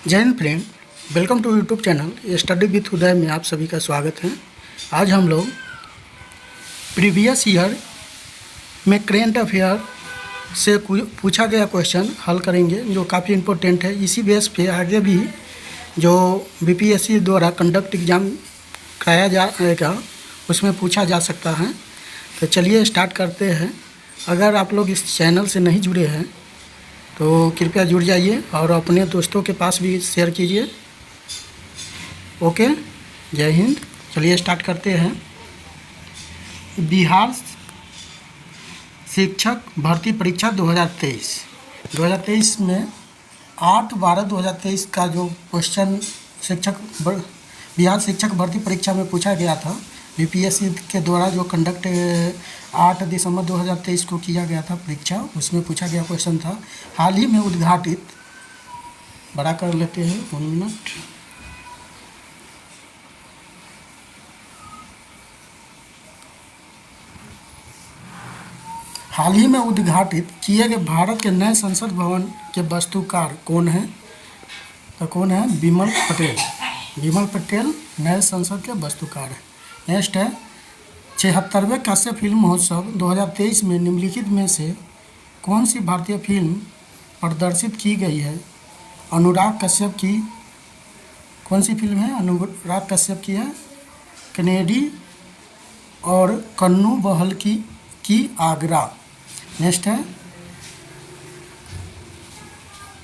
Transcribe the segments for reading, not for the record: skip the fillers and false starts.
जय हिंद friend, welcome to YouTube channel study with Uday में आप सभी का स्वागत है। आज हम लोग प्रीवियस ईयर में करेंट अफेयर से पूछा गया क्वेश्चन हल करेंगे, जो काफ़ी इम्पोर्टेंट है। इसी बेस पे आगे भी जो बीपीएससी द्वारा कंडक्ट एग्ज़ाम कराया जाएगा उसमें पूछा जा सकता है। तो चलिए स्टार्ट करते हैं। अगर आप लोग इस चैनल से नहीं जुड़े हैं तो कृपया जुड़ जाइए और अपने दोस्तों के पास भी शेयर कीजिए। ओके, जय हिंद। चलिए स्टार्ट करते हैं। बिहार शिक्षक भर्ती परीक्षा 2023 में 8/12/2023 का जो क्वेश्चन बिहार शिक्षक भर्ती परीक्षा में पूछा गया था, बीपीएससी के द्वारा जो कंडक्ट 8 दिसंबर 2023 को किया गया था परीक्षा, उसमें पूछा गया क्वेश्चन था। हाल ही में उद्घाटित, बड़ा कर लेते हैं 1 मिनट। हाल ही में उद्घाटित किए गए भारत के नए संसद भवन के वास्तुकार कौन है? तो कौन है? विमल पटेल। विमल पटेल नए संसद के वास्तुकार है। नेक्स्ट है 76वें कांस्य फिल्म महोत्सव 2023 में निम्नलिखित में से कौन सी भारतीय फिल्म प्रदर्शित की गई है? अनुराग कश्यप की कौन सी फिल्म है? अनुराग कश्यप की है कनेडी और कन्नू बहल की आगरा। नेक्स्ट है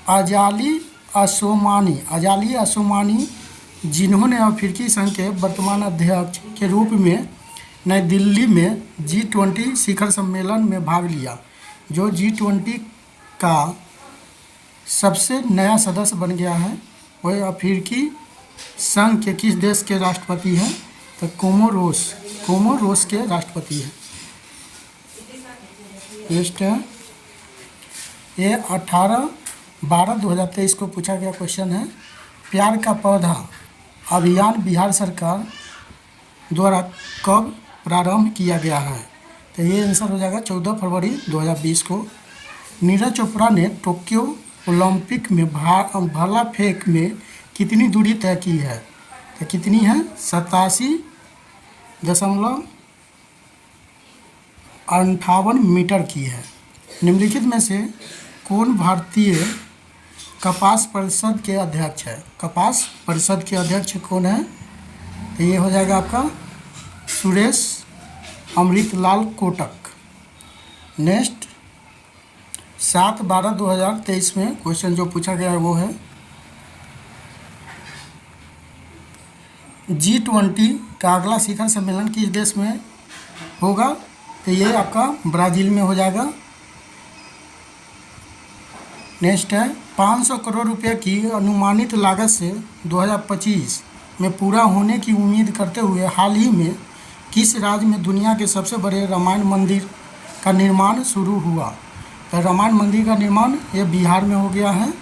आजाली असोमानी जिन्होंने अफ्रीकी संघ के वर्तमान अध्यक्ष के रूप में नई दिल्ली में G20 शिखर सम्मेलन में भाग लिया। जो G20 का सबसे नया सदस्य बन गया है वह अफ्रीकी संघ के किस देश के राष्ट्रपति हैं? तो कोमोरोस के राष्ट्रपति हैं। नेक्स्ट है ये 18/12/2023 को पूछा गया क्वेश्चन है। प्यार का पौधा अभियान बिहार सरकार द्वारा कब प्रारंभ किया गया है? तो ये आंसर हो जाएगा 14 फरवरी 2020 को। नीरज चोपड़ा ने टोक्यो ओलंपिक में भाला फेंक में कितनी दूरी तय की है? तो कितनी है? 87.58 मीटर की है। निम्नलिखित में से कौन भारतीय कपास परिषद के अध्यक्ष है? कपास परिषद के अध्यक्ष कौन है? तो ये हो जाएगा आपका सुरेश अमृतलाल कोटक। नेक्स्ट 7/12/2023 में क्वेश्चन जो पूछा गया है वो है G20 का अगला शिखर सम्मेलन किस देश में होगा? तो ये आपका ब्राज़ील में हो जाएगा। नेक्स्ट है 500 करोड़ रुपए की अनुमानित लागत से 2025 में पूरा होने की उम्मीद करते हुए हाल ही में किस राज्य में दुनिया के सबसे बड़े रामायण मंदिर का निर्माण शुरू हुआ? तो रामायण मंदिर का निर्माण ये बिहार में हो गया है।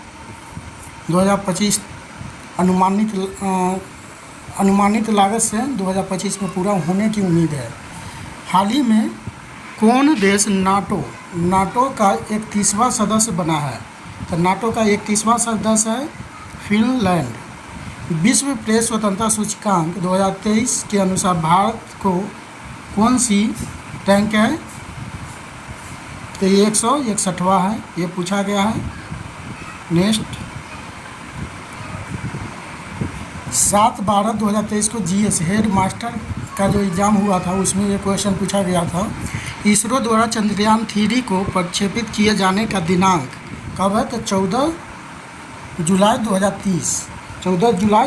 2025 अनुमानित लागत से 2025 में पूरा होने की उम्मीद है। हाल ही में कौन देश नाटो का 31वां सदस्य बना है? तो नाटो का 31वां सदस्य है फिनलैंड। विश्व प्रेस स्वतंत्रता सूचकांक 2023 के अनुसार भारत को कौन सी रैंक है? तो ये 161वां है, ये पूछा गया है। नेक्स्ट 7/12/2023 को GS हेड मास्टर का जो एग्ज़ाम हुआ था उसमें ये क्वेश्चन पूछा गया था। इसरो द्वारा चंद्रयान 3 को प्रक्षेपित किए जाने का दिनांक कब है? तो 14 जुलाई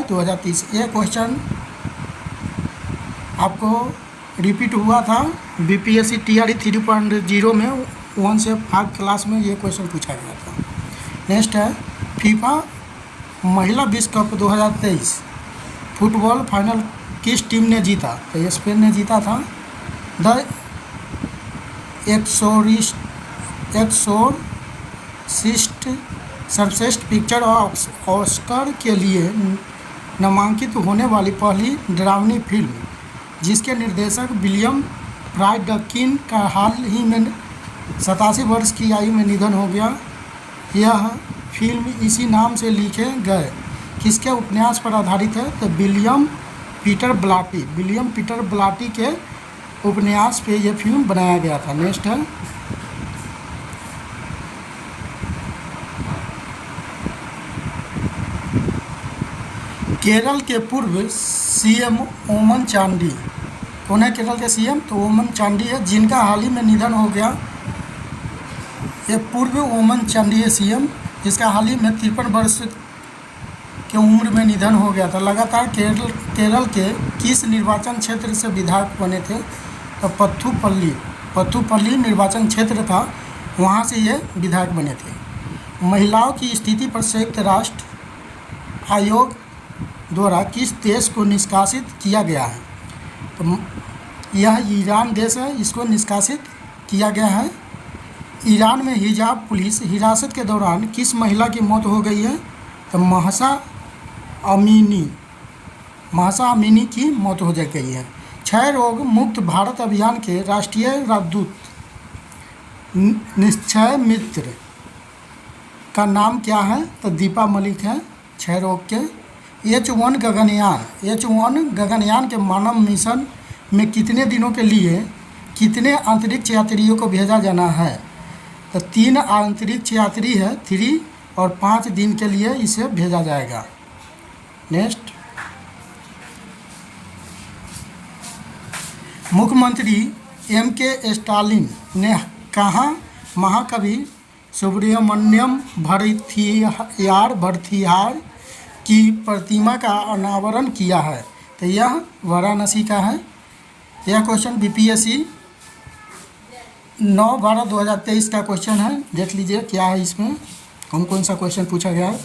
2030। ये क्वेश्चन आपको रिपीट हुआ था बीपीएससी TRE 3.0 में 1 से 5 क्लास में ये क्वेश्चन पूछा गया था। नेक्स्ट है फीफा महिला विश्व कप 2023 फुटबॉल फाइनल किस टीम ने जीता? तो ये स्पेन ने जीता था। द एक्सोर्सिस्ट सर्वश्रेष्ठ पिक्चर ऑस्कर के लिए नामांकित होने वाली पहली डरावनी फिल्म जिसके निर्देशक विलियम फ्राइडकिन का हाल ही में 87 वर्ष की आयु में निधन हो गया। यह फिल्म इसी नाम से लिखे गए किसके उपन्यास पर आधारित है? तो विलियम पीटर ब्लाटी के उपन्यास पे ये फिल्म बनाया गया था। नेक्स्ट है केरल के पूर्व सीएम ओमन चांडी। कौन है केरल के सीएम? तो ओमन चांडी है, जिनका हाल ही में निधन हो गया। ये पूर्व ओमन चांडी है सीएम, जिसका हाल ही में 53 वर्ष की उम्र में निधन हो गया था। लगातार केरल के किस निर्वाचन क्षेत्र से विधायक बने थे? तो पथुपल्ली निर्वाचन क्षेत्र था, वहाँ से ये विधायक बने थे। महिलाओं की स्थिति पर संयुक्त राष्ट्र आयोग द्वारा किस देश को निष्कासित किया गया है? तो यह ईरान देश है, इसको निष्कासित किया गया है। ईरान में हिजाब पुलिस हिरासत के दौरान किस महिला की मौत हो गई है? तो महसा अमीनी की मौत हो गई है। क्षय रोग मुक्त भारत अभियान के राष्ट्रीय राजदूत निश्चय मित्र का नाम क्या है? तो दीपा मलिक है क्षय रोग के। H1 गगनयान के मानव मिशन में कितने दिनों के लिए कितने अंतरिक्ष यात्रियों को भेजा जाना है? तो 3 अंतरिक्ष यात्री है 3 और 5 दिन के लिए इसे भेजा जाएगा। नेक्स्ट मुख्यमंत्री M.K. स्टालिन ने कहाँ महाकवि सुब्रमण्यम भरथियार की प्रतिमा का अनावरण किया है? तो यह वाराणसी का है। यह क्वेश्चन BPSC 9/12/2023 का क्वेश्चन है। देख लीजिए क्या है इसमें, कौन सा क्वेश्चन पूछा गया है।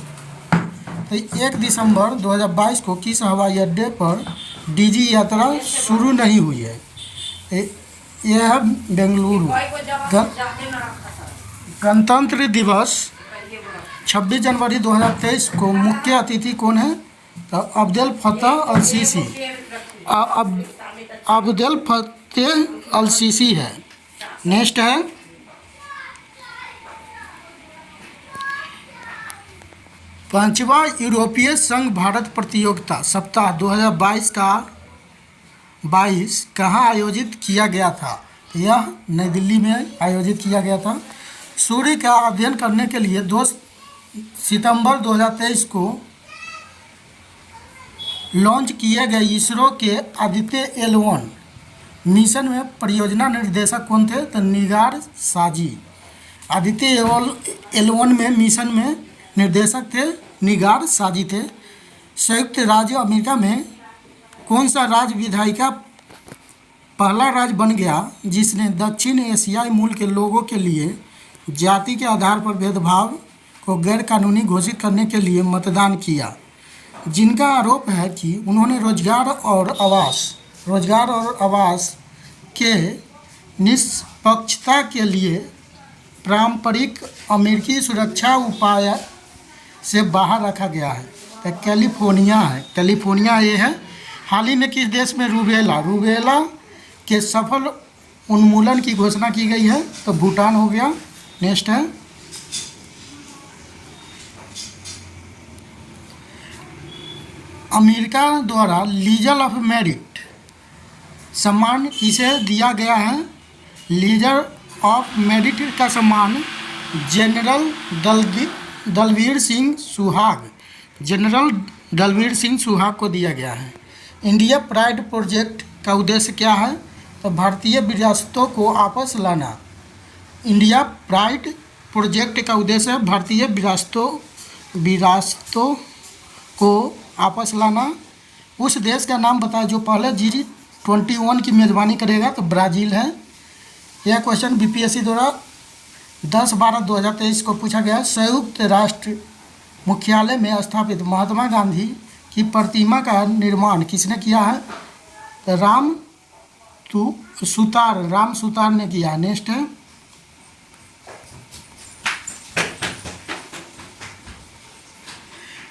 तो 1 दिसंबर 2022 को किस हवाई अड्डे पर DG यात्रा शुरू नहीं हुई है? यह है बेंगलुरु। गणतंत्र दिवस 26 जनवरी 2023 को मुख्य अतिथि कौन है? तो अब्देल फतेह अल सीसी है। नेक्स्ट है पांचवा यूरोपीय संघ भारत प्रतियोगिता सप्ताह 2022 का 22 कहाँ आयोजित किया गया था? तो यह नई दिल्ली में आयोजित किया गया था। सूर्य का अध्ययन करने के लिए 2 सितंबर 2023 को लॉन्च किए गए इसरो के आदित्य L1 मिशन में परियोजना निर्देशक कौन थे? तो निगार साजी। आदित्य L1 में मिशन में निर्देशक थे निगार साजी थे। संयुक्त राज्य अमेरिका में कौन सा राज्य विधायिका पहला राज्य बन गया जिसने दक्षिण एशियाई मूल के लोगों के लिए जाति के आधार पर भेदभाव को गैरकानूनी घोषित करने के लिए मतदान किया? जिनका आरोप है कि उन्होंने रोजगार और आवास के निष्पक्षता के लिए पारंपरिक अमेरिकी सुरक्षा उपाय से बाहर रखा गया है। तो कैलिफोर्निया ये है। हाल ही में किस देश में रूबेला के सफल उन्मूलन की घोषणा की गई है? तो भूटान हो गया। नेक्स्ट है अमेरिका द्वारा लीजर ऑफ मेरिट सम्मान किसे दिया गया है? लीजर ऑफ मेरिट का सम्मान जनरल दलवीर सिंह सुहाग को दिया गया है। इंडिया प्राइड प्रोजेक्ट का उद्देश्य क्या है? तो भारतीय विरासतों को वापस लाना। इंडिया प्राइड प्रोजेक्ट का उद्देश्य है भारतीय विरासतों को वापस लाना। उस देश का नाम बताएं जो पहले G21 की मेज़बानी करेगा? तो ब्राज़ील है। यह क्वेश्चन BPSC द्वारा 10/12/2023 को पूछा गया। संयुक्त राष्ट्र मुख्यालय में स्थापित महात्मा गांधी की प्रतिमा का निर्माण किसने किया है? तो राम सुतार ने किया। नेक्स्ट है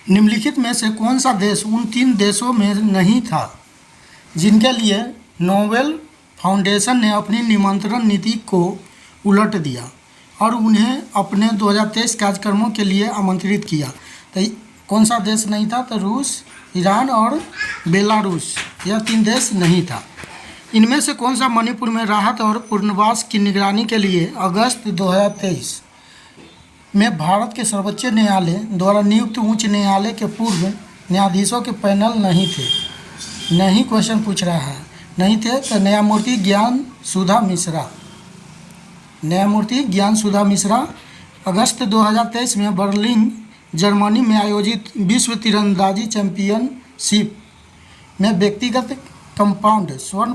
निम्नलिखित में से कौन सा देश उन 3 देशों में नहीं था जिनके लिए नोबेल फाउंडेशन ने अपनी निमंत्रण नीति को उलट दिया और उन्हें अपने 2023 कार्यक्रमों के लिए आमंत्रित किया? तो कौन सा देश नहीं था? तो रूस, ईरान और बेलारूस, यह 3 देश नहीं था। इनमें से कौन सा मणिपुर में राहत और पुनर्वास की निगरानी के लिए अगस्त 2023 में भारत के सर्वोच्च न्यायालय द्वारा नियुक्त उच्च न्यायालय के पूर्व न्यायाधीशों के पैनल नहीं थे? नहीं क्वेश्चन पूछ रहा है, नहीं थे तो न्यायमूर्ति ज्ञान सुधा मिश्रा, न्यायमूर्ति ज्ञान सुधा मिश्रा अगस्त 2023 में बर्लिन जर्मनी में आयोजित विश्व तीरंदाजी चैंपियनशिप में व्यक्तिगत कंपाउंड स्वर्ण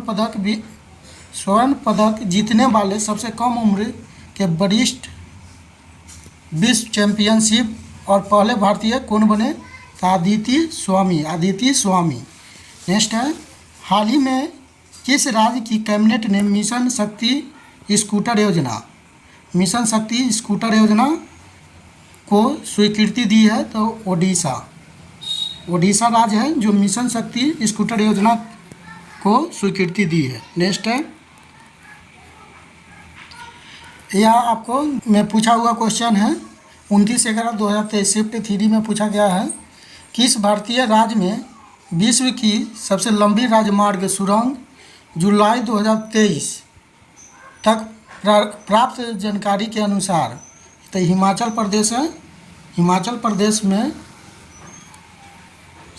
पदक जीतने वाले सबसे कम उम्र के वरिष्ठ विश्व चैंपियनशिप और पहले भारतीय कौन बने? अदिति स्वामी। नेक्स्ट है, हाल ही में किस राज्य की कैबिनेट ने मिशन शक्ति स्कूटर योजना को स्वीकृति दी है? तो ओडिशा राज्य है जो मिशन शक्ति स्कूटर योजना को स्वीकृति दी है। नेक्स्ट है, यह आपको मैं पूछा हुआ क्वेश्चन है 29/11/2023 शिफ्ट 3 में पूछा गया है। किस भारतीय राज्य में विश्व की सबसे लंबी राजमार्ग सुरंग जुलाई 2023 तक प्राप्त जानकारी के अनुसार? तो हिमाचल प्रदेश है। हिमाचल प्रदेश में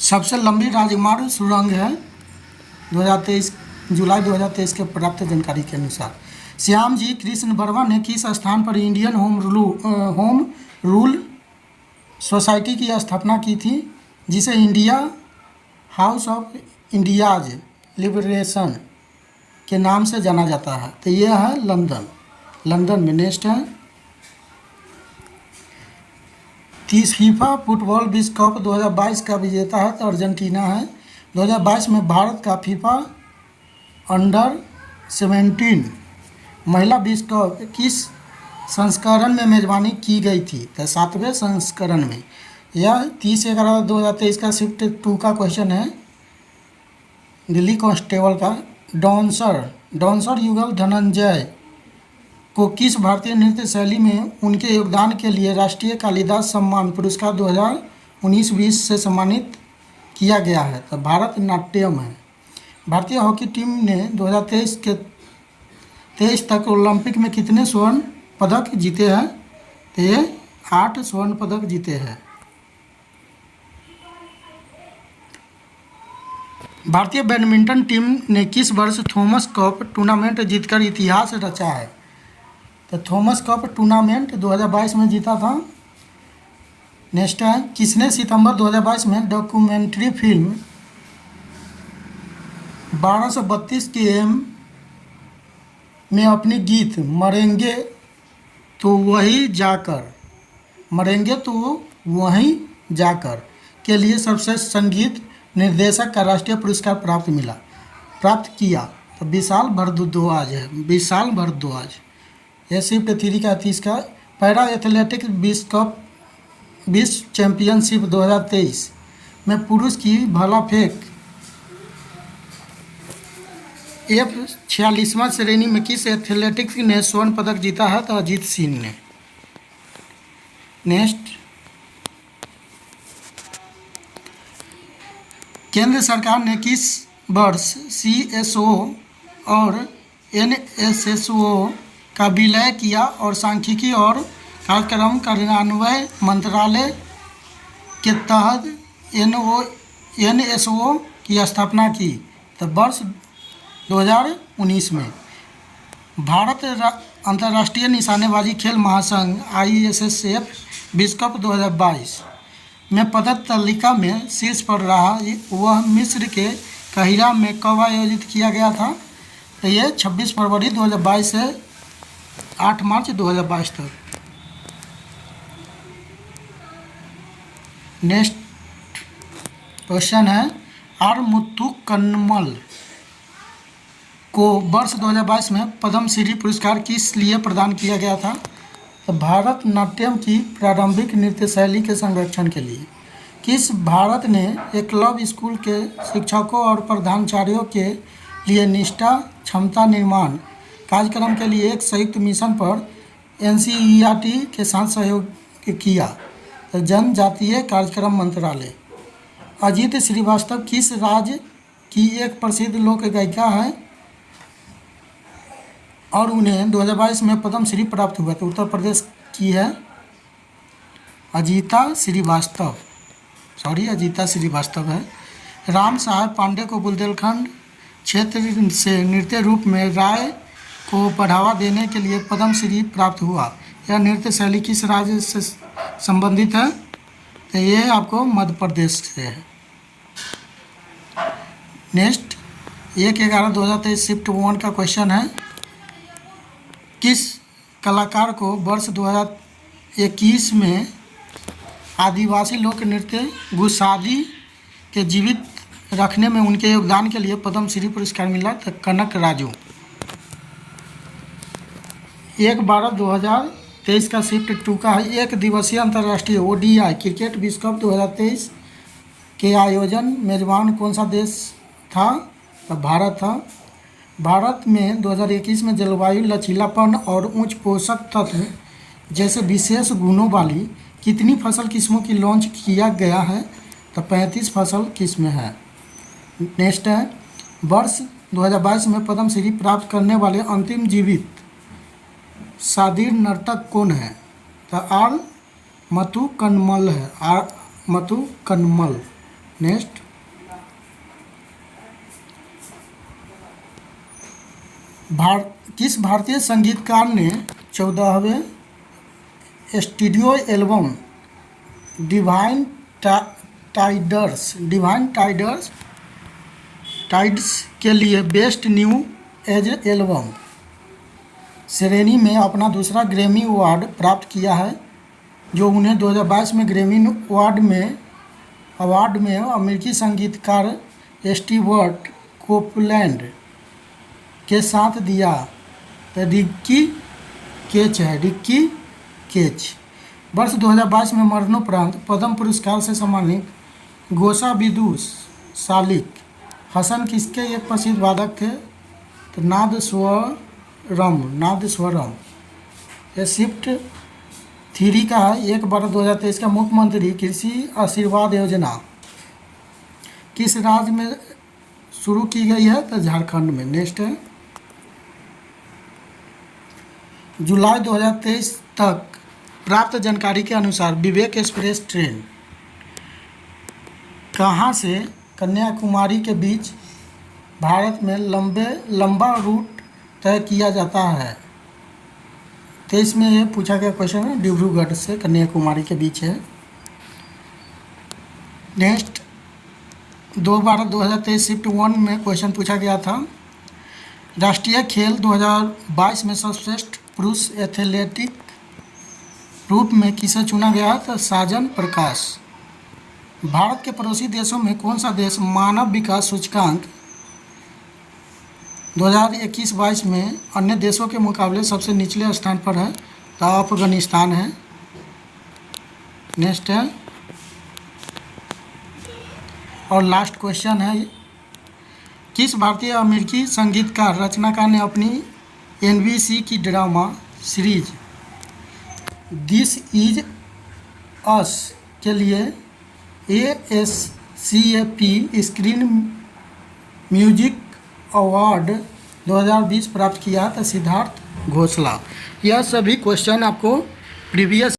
सबसे लंबी राजमार्ग सुरंग है 2023 जुलाई 2023 के प्राप्त जानकारी के अनुसार। श्यामजी कृष्ण वर्मा ने किस स्थान पर इंडियन होम रूल सोसाइटी की स्थापना की थी, जिसे India house of India's liberation के नाम से जाना जाता है? तो यह है लंदन में। नेक्स्ट है, फीफा फुटबॉल विश्व कप 2022 का विजेता है तो अर्जेंटीना है। 2022 में भारत का फीफा अंडर-17 महिला विश्व कप किस संस्करण में मेजबानी की गई थी? तो 7वें संस्करण में। यह 30/11/2023 का शिफ्ट 2 का क्वेश्चन है दिल्ली कांस्टेबल का। डांसर युगल धनंजय को किस भारतीय नृत्य शैली में उनके योगदान के लिए राष्ट्रीय कालिदास सम्मान पुरस्कार 2019-20 से सम्मानित किया गया है? तो भारतनाट्यम है। भारतीय हॉकी टीम ने 2023 तक ओलंपिक में कितने स्वर्ण पदक जीते हैं? तो ये 8 स्वर्ण पदक जीते हैं। भारतीय बैडमिंटन टीम ने किस वर्ष थॉमस कप टूर्नामेंट जीतकर इतिहास रचा है? तो थॉमस कप टूर्नामेंट 2022 में जीता था। नेक्स्ट है, किसने सितंबर 2022 में डॉक्यूमेंट्री फिल्म 1232 KM में अपनी गीत मरेंगे तो वहीं जाकर के लिए सर्वश्रेष्ठ संगीत निर्देशक का राष्ट्रीय पुरस्कार प्राप्त किया? तो विशाल भारद्वाज है, विशाल भारद्वाज। यह शिफ्ट 3 का 30 का। पैरा एथलेटिक्स विश्व चैंपियनशिप 2023 में पुरुष की भाला फेंक F46वां श्रेणी में किस एथलेटिक्स ने स्वर्ण पदक जीता है? तो अजीत सिंह ने। नेक्स्ट, केंद्र सरकार ने किस वर्ष CSO और NSSO का विलय किया और सांख्यिकी और कार्यक्रम कार्यान्वयन मंत्रालय के तहत NSO की स्थापना की? तो वर्ष 2019 में। भारत अंतर्राष्ट्रीय निशानेबाजी खेल महासंघ ISSF विश्व कप 2022 में पदक तालिका में शीर्ष पर रहा। वह मिस्र के काहिरा में कब आयोजित किया गया था? तो ये 26 फरवरी 2022 से 8 मार्च 2022 तक। नेक्स्ट क्वेश्चन है, आर मुथुकम्मल को वर्ष 2022 में पद्मश्री पुरस्कार किस लिए प्रदान किया गया था? तो भारतनाट्यम की प्रारंभिक नृत्य शैली के संरक्षण के लिए। किस भारत ने एकलव्य स्कूल के शिक्षकों और प्रधानाचार्यों के लिए निष्ठा क्षमता निर्माण कार्यक्रम के लिए एक संयुक्त मिशन पर NCERT के साथ सहयोग किया? तो जनजातीय कार्यक्रम मंत्रालय। अजीत श्रीवास्तव किस राज्य की एक प्रसिद्ध लोक गायिका है और उन्हें 2022 में पद्म श्री प्राप्त हुआ? तो उत्तर प्रदेश की है अजीता श्रीवास्तव, अजीता श्रीवास्तव है। राम साहब पांडे को बुंदेलखंड क्षेत्र से नृत्य रूप में राय को बढ़ावा देने के लिए पद्म श्री प्राप्त हुआ। यह नृत्य शैली किस राज्य से संबंधित है? तो ये आपको मध्य प्रदेश से है। नेक्स्ट 1/11/2023 शिफ्ट 1 का क्वेश्चन है, किस कलाकार को वर्ष 2021 में आदिवासी लोक नृत्य गुसादी के जीवित रखने में उनके योगदान के लिए पद्म श्री पुरस्कार मिला? तो कनक राजू। 1/12/2023 का शिफ्ट 2 का है, एक दिवसीय अंतर्राष्ट्रीय ODI क्रिकेट विश्व कप 2023 के आयोजन मेजबान कौन सा देश था? तो भारत था। भारत में 2021 में जलवायु लचीलापन और उच्च पोषक तत्व जैसे विशेष गुणों वाली कितनी फसल किस्मों की लॉन्च किया गया है? तो 35 फसल किस्में हैं। नेक्स्ट है, वर्ष 2022 में पद्म श्री प्राप्त करने वाले अंतिम जीवित शादीर नर्तक कौन है? तो आर मतु कनमल है, आर मतु कनमल। नेक्स्ट, किस भारतीय संगीतकार ने 14वें स्टूडियो एल्बम डिवाइन टाइड्स के लिए बेस्ट न्यू एज एल्बम श्रेणी में अपना दूसरा ग्रैमी अवार्ड प्राप्त किया है, जो उन्हें 2022 में ग्रैमी अवार्ड में अमेरिकी संगीतकार स्टीवर्ट कोपलैंड के साथ दिया? तो रिक्की केच है, रिक्की केच। वर्ष 2022 में मरणोपरांत पद्म पुरस्कार से सम्मानित गोसा बिदु सालिक हसन किसके एक प्रसिद्ध वादक थे? तो नादस्वरम। यह शिफ्ट 3 का है, 1/12/2023 का मुख्यमंत्री कृषि आशीर्वाद योजना किस राज्य में शुरू की गई है? तो झारखंड में। नेक्स्ट है, जुलाई 2023 तक प्राप्त जानकारी के अनुसार विवेक एक्सप्रेस ट्रेन कहाँ से कन्याकुमारी के बीच भारत में लंबा रूट तय किया जाता है? तो इसमें ये पूछा गया क्वेश्चन है, डिब्रूगढ़ से कन्याकुमारी के बीच है। नेक्स्ट 2/12/2023 शिफ्ट 1 में क्वेश्चन पूछा गया था, राष्ट्रीय खेल 2022 में सर्वश्रेष्ठ पुरुष एथलेटिक रूप में किसे चुना गया? तो साजन प्रकाश। भारत के पड़ोसी देशों में कौन सा देश मानव विकास सूचकांक 2021-22 में अन्य देशों के मुकाबले सबसे निचले स्थान पर है? तो अफगानिस्तान है। नेक्स्ट है, और लास्ट क्वेश्चन है, किस भारतीय अमेरिकी संगीतकार रचनाकार ने अपनी NBC की ड्रामा सीरीज दिस इज अस के लिए ASCAP स्क्रीन म्यूजिक अवार्ड 2020 प्राप्त किया? तो सिद्धार्थ घोषला। यह सभी क्वेश्चन आपको प्रीवियस